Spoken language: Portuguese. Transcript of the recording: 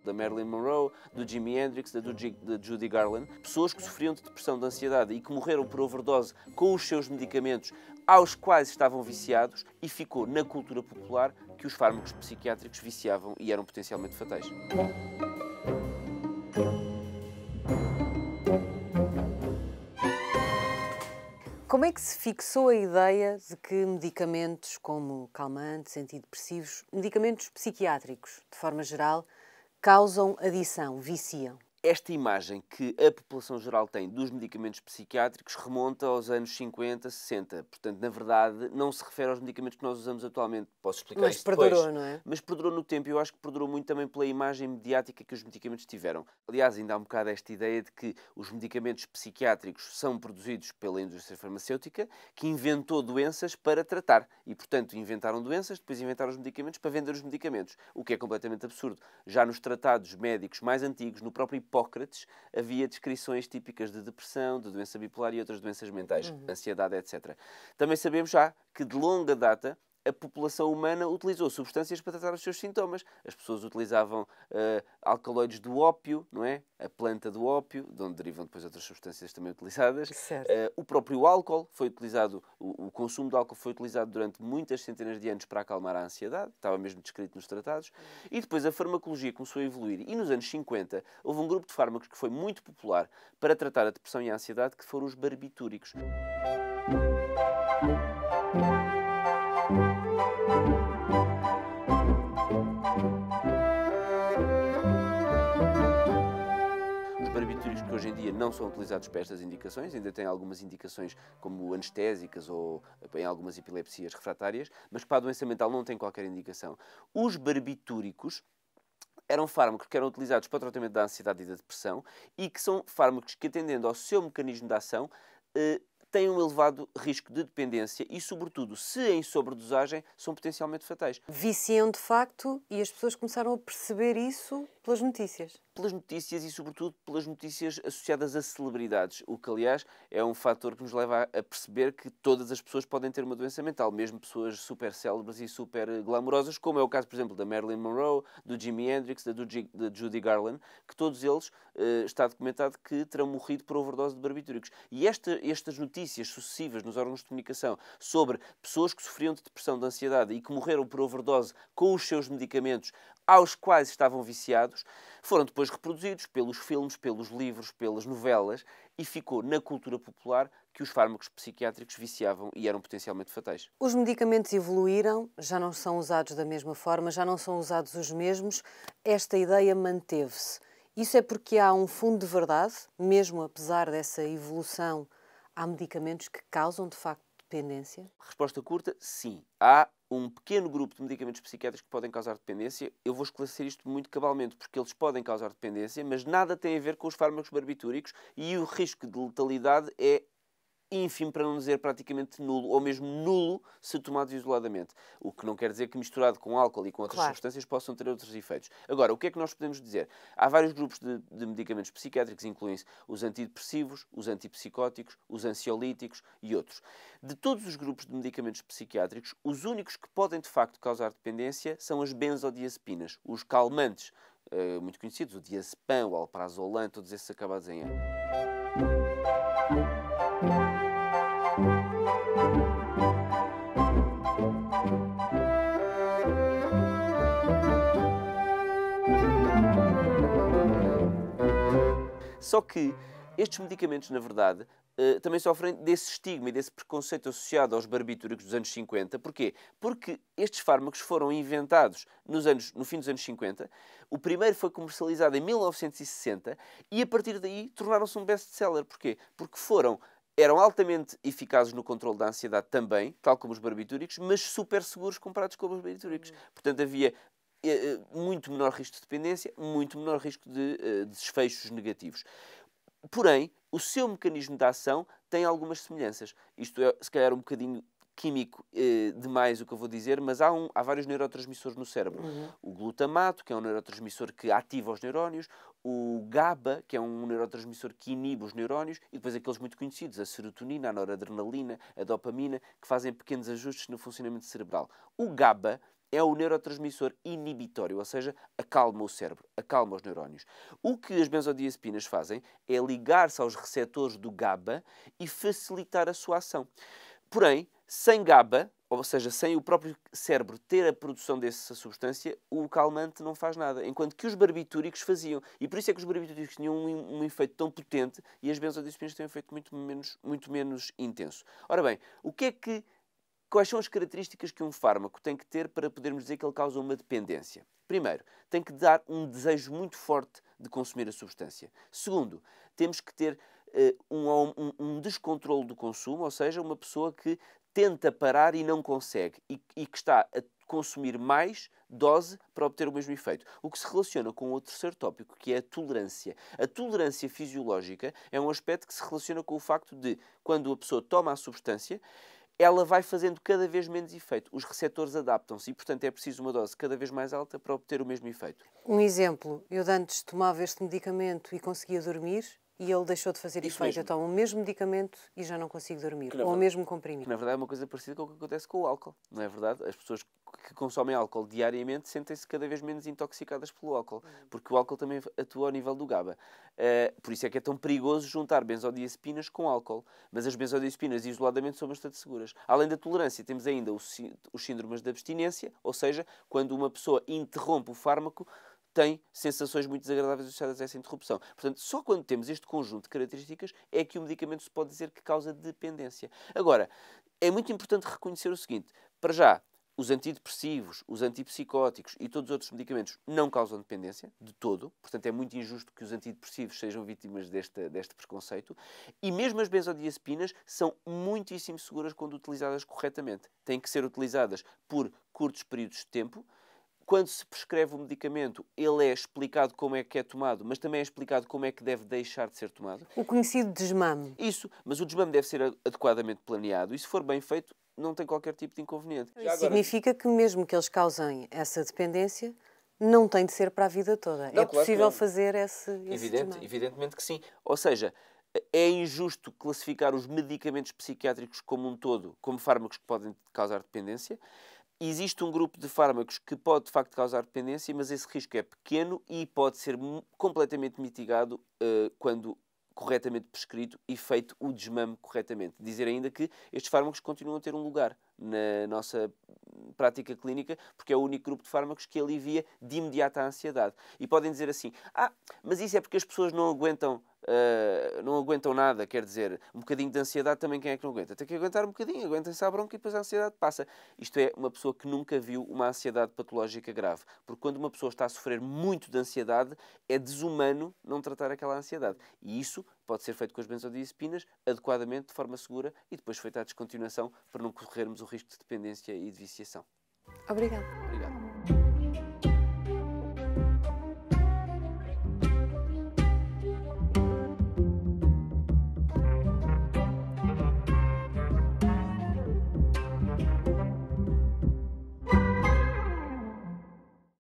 Da Marilyn Monroe, do Jimi Hendrix, da Judy Garland, pessoas que sofriam de depressão, de ansiedade e que morreram por overdose com os seus medicamentos aos quais estavam viciados, e ficou na cultura popular que os fármacos psiquiátricos viciavam e eram potencialmente fatais. Como é que se fixou a ideia de que medicamentos como calmantes, antidepressivos, medicamentos psiquiátricos, de forma geral, causam adição, viciam? Esta imagem que a população geral tem dos medicamentos psiquiátricos remonta aos anos 50, 60. Portanto, na verdade, não se refere aos medicamentos que nós usamos atualmente. Posso explicar Mas isso depois. perdurou, não é? Mas perdurou no tempo, e eu acho que perdurou muito também pela imagem mediática que os medicamentos tiveram. Aliás, ainda há um bocado esta ideia de que os medicamentos psiquiátricos são produzidos pela indústria farmacêutica, que inventou doenças para tratar. E, portanto, inventaram doenças, depois inventaram os medicamentos para vender os medicamentos. O que é completamente absurdo. Já nos tratados médicos mais antigos, no próprio Hipócrates, havia descrições típicas de depressão, de doença bipolar e outras doenças mentais, ansiedade, etc. Também sabemos já que, de longa data, a população humana utilizou substâncias para tratar os seus sintomas. As pessoas utilizavam alcaloides do ópio, não é? A planta do ópio, de onde derivam depois outras substâncias também utilizadas. Certo. O próprio álcool foi utilizado, o consumo de álcool foi utilizado durante muitas centenas de anos para acalmar a ansiedade, estava mesmo descrito nos tratados. E depois a farmacologia começou a evoluir, e nos anos 50 houve um grupo de fármacos que foi muito popular para tratar a depressão e a ansiedade, que foram os barbitúricos. Os barbitúricos, que hoje em dia não são utilizados para estas indicações, ainda têm algumas indicações como anestésicas ou em algumas epilepsias refratárias, mas que para a doença mental não têm qualquer indicação. Os barbitúricos eram fármacos que eram utilizados para o tratamento da ansiedade e da depressão, e que são fármacos que, atendendo ao seu mecanismo de ação, têm um elevado risco de dependência e, sobretudo, se em sobredosagem, são potencialmente fatais. Viciam de facto, e as pessoas começaram a perceber isso pelas notícias. Pelas notícias e, sobretudo, pelas notícias associadas a celebridades, o que, aliás, é um fator que nos leva a perceber que todas as pessoas podem ter uma doença mental, mesmo pessoas super célebres e super glamourosas, como é o caso, por exemplo, da Marilyn Monroe, do Jimi Hendrix, da Judy Garland, que todos eles está documentado que terão morrido por overdose de barbitúricos. E estas notícias sucessivas nos órgãos de comunicação sobre pessoas que sofriam de depressão, de ansiedade e que morreram por overdose com os seus medicamentos aos quais estavam viciados, foram depois reproduzidos pelos filmes, pelos livros, pelas novelas, e ficou na cultura popular que os fármacos psiquiátricos viciavam e eram potencialmente fatais. Os medicamentos evoluíram, já não são usados da mesma forma, já não são usados os mesmos. Esta ideia manteve-se. Isso é porque há um fundo de verdade, mesmo apesar dessa evolução, há medicamentos que causam de facto dependência? Resposta curta, sim. Há um pequeno grupo de medicamentos psiquiátricos que podem causar dependência. Eu vou esclarecer isto muito cabalmente, porque eles podem causar dependência, mas nada tem a ver com os fármacos barbitúricos, e o risco de letalidade é ínfimo, para não dizer praticamente nulo, ou mesmo nulo se tomados isoladamente. O que não quer dizer que misturado com álcool e com outras substâncias possam ter outros efeitos. Agora, o que é que nós podemos dizer? Há vários grupos de medicamentos psiquiátricos, incluem-se os antidepressivos, os antipsicóticos, os ansiolíticos e outros. De todos os grupos de medicamentos psiquiátricos, os únicos que podem de facto causar dependência são as benzodiazepinas, os calmantes, muito conhecidos, o diazepam, o alprazolam, todos esses acabados em "-an". Só que estes medicamentos, na verdade, também sofrem desse estigma e desse preconceito associado aos barbitúricos dos anos 50. Porquê? Porque estes fármacos foram inventados no fim dos anos 50. O primeiro foi comercializado em 1960 e, a partir daí, tornaram-se um best-seller. Porquê? Porque eram altamente eficazes no controle da ansiedade também, tal como os barbitúricos, mas super seguros comparados com os barbitúricos. Portanto, havia muito menor risco de dependência, muito menor risco de desfechos negativos. Porém, o seu mecanismo de ação tem algumas semelhanças. Isto é, se calhar, um bocadinho químico demais o que eu vou dizer, mas há vários neurotransmissores no cérebro. O glutamato, que é um neurotransmissor que ativa os neurónios, o GABA, que é um neurotransmissor que inibe os neurónios, e depois aqueles muito conhecidos, a serotonina, a noradrenalina, a dopamina, que fazem pequenos ajustes no funcionamento cerebral. O GABA é o neurotransmissor inibitório, ou seja, acalma o cérebro, acalma os neurónios. O que as benzodiazepinas fazem é ligar-se aos receptores do GABA e facilitar a sua ação. Porém, sem GABA, ou seja, sem o próprio cérebro ter a produção dessa substância, o calmante não faz nada, enquanto que os barbitúricos faziam. E por isso é que os barbitúricos tinham um efeito tão potente e as benzodiazepinas têm um efeito muito menos intenso. Ora bem, quais são as características que um fármaco tem que ter para podermos dizer que ele causa uma dependência? Primeiro, tem que dar um desejo muito forte de consumir a substância. Segundo, temos que ter um descontrole do consumo, ou seja, uma pessoa que tenta parar e não consegue e que está a consumir mais dose para obter o mesmo efeito. O que se relaciona com o terceiro tópico, que é a tolerância. A tolerância fisiológica é um aspecto que se relaciona com o facto de, quando a pessoa toma a substância, ela vai fazendo cada vez menos efeito. Os receptores adaptam-se e, portanto, é preciso uma dose cada vez mais alta para obter o mesmo efeito. Um exemplo, eu antes tomava este medicamento e conseguia dormir e ele deixou de fazer Isso efeito. mesmo. Eu tomo o mesmo medicamento e já não consigo dormir. Que na Ou o verdade- mesmo comprimido. Na verdade, é uma coisa parecida com o que acontece com o álcool, não é verdade? As pessoas que consomem álcool diariamente sentem-se cada vez menos intoxicadas pelo álcool, porque o álcool também atua ao nível do GABA. Por isso é que é tão perigoso juntar benzodiazepinas com álcool. Mas as benzodiazepinas isoladamente são bastante seguras. Além da tolerância, temos ainda os síndromes de abstinência, ou seja, quando uma pessoa interrompe o fármaco, tem sensações muito desagradáveis associadas a essa interrupção. Portanto, só quando temos este conjunto de características é que o medicamento se pode dizer que causa dependência. Agora, é muito importante reconhecer o seguinte. Para já, os antidepressivos, os antipsicóticos e todos os outros medicamentos não causam dependência, de todo. Portanto, é muito injusto que os antidepressivos sejam vítimas deste preconceito. E mesmo as benzodiazepinas são muitíssimo seguras quando utilizadas corretamente. Têm que ser utilizadas por curtos períodos de tempo. Quando se prescreve o medicamento, ele é explicado como é que é tomado, mas também é explicado como é que deve deixar de ser tomado. O conhecido desmame. Isso, mas o desmame deve ser adequadamente planeado e, se for bem feito, não tem qualquer tipo de inconveniente. Isso significa que mesmo que eles causem essa dependência, não tem de ser para a vida toda. Não, É claro que possível não. fazer esse desmame. Evidentemente que sim. Ou seja, é injusto classificar os medicamentos psiquiátricos como um todo como fármacos que podem causar dependência. Existe um grupo de fármacos que pode, de facto, causar dependência, mas esse risco é pequeno e pode ser completamente mitigado quando corretamente prescrito e feito o desmame corretamente. Dizer ainda que estes fármacos continuam a ter um lugar na nossa prática clínica, porque é o único grupo de fármacos que alivia de imediato a ansiedade. E podem dizer assim, mas isso é porque as pessoas não aguentam nada, quer dizer, um bocadinho de ansiedade também quem é que não aguenta? Tem que aguentar um bocadinho, aguentem-se à bronca e depois a ansiedade passa. Isto é uma pessoa que nunca viu uma ansiedade patológica grave, porque quando uma pessoa está a sofrer muito de ansiedade, é desumano não tratar aquela ansiedade. E isso pode ser feito com as benzodiazepinas, adequadamente, de forma segura, e depois feita a descontinuação para não corrermos o risco de dependência e de viciação. Obrigada. Obrigado.